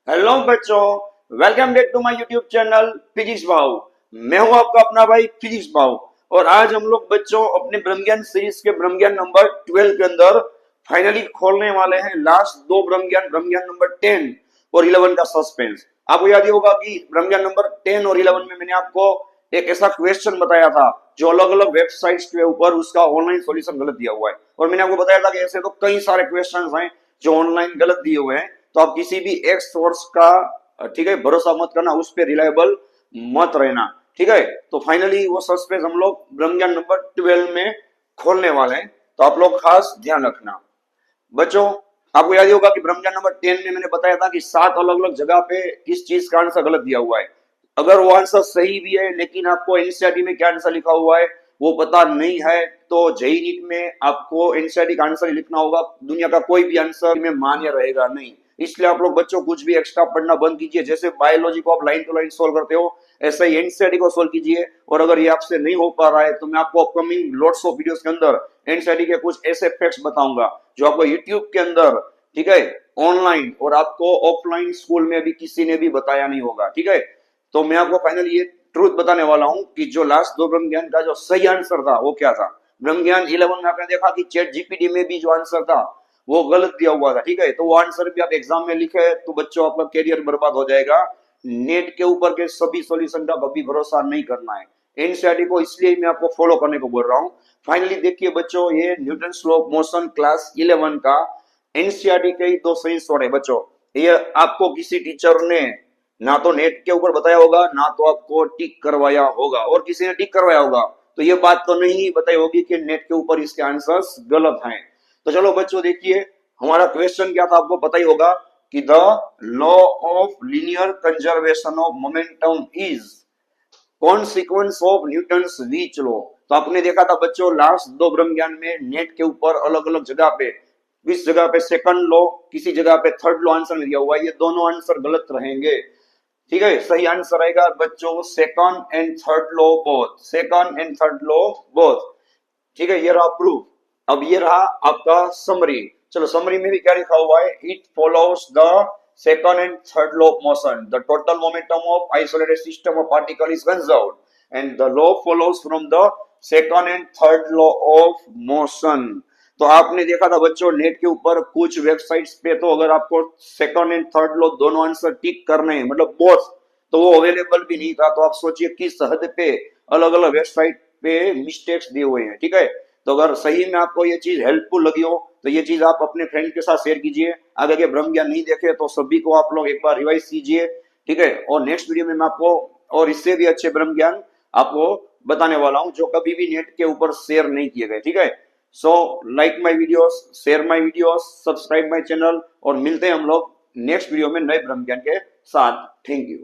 Hello बच्चों, welcome back to my YouTube channel physics Bhav. मैं हूं आपका अपना भाई फिजिक्स भाव। और आज हम लोग बच्चों अपने ब्रह्म ज्ञान सीरीज के ब्रह्म ज्ञान नंबर 12 के अंदर फाइनली खोलने वाले हैं लास्ट दो ब्रह्म ज्ञान नंबर 10 और 11 का सस्पेंस। आपको याद ही होगा कि ब्रह्म ज्ञान नंबर 10 और 11 में मैंने आपको एक ऐसा क्वेश्चन बताया था जो अलग अलग वेबसाइट्स के ऊपर उसका ऑनलाइन सॉल्यूशन गलत दिया हुआ है। और मैंने आपको बताया था कि ऐसे तो कई सारे क्वेश्चन हैं जो ऑनलाइन गलत दिए हुए हैं, तो आप किसी भी एक सोर्स का ठीक है भरोसा मत करना, उस पर रिलायबल मत रहना। ठीक है, तो फाइनली वो सस्पेंस हम लोग ब्रह्म ज्ञान नंबर 12 में खोलने वाले हैं, तो आप लोग खास ध्यान रखना बच्चों। आपको याद होगा कि ब्रह्म ज्ञान नंबर 10 में मैंने बताया था कि 7 अलग अलग जगह पे इस चीज का आंसर गलत दिया हुआ है। अगर वो आंसर सही भी है लेकिन आपको एनसीईआरटी में क्या आंसर लिखा हुआ है वो पता नहीं है, तो जेईई नीट में आपको एनसीईआरटी का आंसर लिखना होगा। दुनिया का कोई भी आंसर में मान्य रहेगा नहीं। इसलिए आप लोग बच्चों कुछ भी एक्स्ट्रा पढ़ना बंद कीजिए। जैसे बायोलॉजी को आप लाइन टू लाइन सोल्व करते हो, ऐसे ही एनसीईआरटी को सोल्व कीजिए। और अगर ये आपसे नहीं हो पा रहा है तो मैं आपको अपकमिंग लॉट्स ऑफ वीडियोस के अंदर एनसीईआरटी के कुछ ऐसे फैक्ट्स बताऊंगा जो आपको यूट्यूब के अंदर ठीक है ऑनलाइन और आपको ऑफलाइन स्कूल में भी किसी ने भी बताया नहीं होगा। ठीक है, तो मैं आपको फाइनली ये ट्रूथ बताने वाला हूं कि जो लास्ट दो ब्रह्म ज्ञान का जो सही आंसर था वो क्या था। ब्रह्म ज्ञान 11 में आपने देखा कि चैट जीपीटी में भी जो आंसर था वो गलत दिया हुआ था। ठीक है, तो वो आंसर भी आप एग्जाम में लिखे तो बच्चों आपका कैरियर बर्बाद हो जाएगा। नेट के ऊपर के सभी सॉल्यूशन का कभी भरोसा नहीं करना है। एनसीईआरटी को इसलिए मैं आपको फॉलो करने को बोल रहा हूँ। फाइनली देखिए बच्चों, ये Newton law of motion class 11 का एनसीईआरटी के ही दो सही सवाल है बच्चों। ये आपको किसी टीचर ने ना तो नेट के ऊपर बताया होगा ना तो आपको टिक करवाया होगा, और किसी ने टिक करवाया होगा तो ये बात तो नहीं बताई होगी कि नेट के ऊपर इसके आंसर्स गलत हैं। तो चलो बच्चों देखिए हमारा क्वेश्चन क्या था, आपको पता ही होगा कि the law of linear conservation of momentum is consequence of Newton's reach law. तो आपने देखा था बच्चों लास्ट दो ब्रह्म ज्ञान में नेट के ऊपर अलग अलग जगह पे, किस जगह पे सेकंड लॉ, किसी जगह पे थर्ड लॉ आंसर दिया हुआ है। ये दोनों आंसर गलत रहेंगे। ठीक है, सही आंसर आएगा बच्चों second and third law both, second and third law both. ठीक है, ये रहा प्रूफ। अब ये रहा आपका समरी। चलो समरी में भी क्या लिखा हुआ है, it follows the second and third law of motion, the total momentum of isolated system of particle is conserved and the law follows from the second and third law of motion. तो आपने देखा था बच्चों net के ऊपर कुछ websites पे तो अगर आपको सेकंड एंड थर्ड लॉ दोनों आंसर टिक करने हैं मतलब बोथ, तो वो अवेलेबल भी नहीं था। तो आप सोचिए किस हद पे अलग अलग वेबसाइट पे मिस्टेक्स दिए हुए हैं। ठीक है, तो अगर सही में आपको ये चीज हेल्पफुल लगी हो तो ये चीज आप अपने फ्रेंड के साथ शेयर कीजिए। आगे के ब्रह्म ज्ञान नहीं देखे तो सभी को आप लोग एक बार रिवाइज कीजिए। ठीक है, और नेक्स्ट वीडियो में मैं आपको और इससे भी अच्छे ब्रह्म ज्ञान आपको बताने वाला हूं जो कभी भी नेट के ऊपर शेयर नहीं किए गए। ठीक है, so like my videos, share my videos, subscribe my channel, और मिलते हैं हम लोग नेक्स्ट वीडियो में नए ब्रह्म ज्ञान के साथ। Thank you.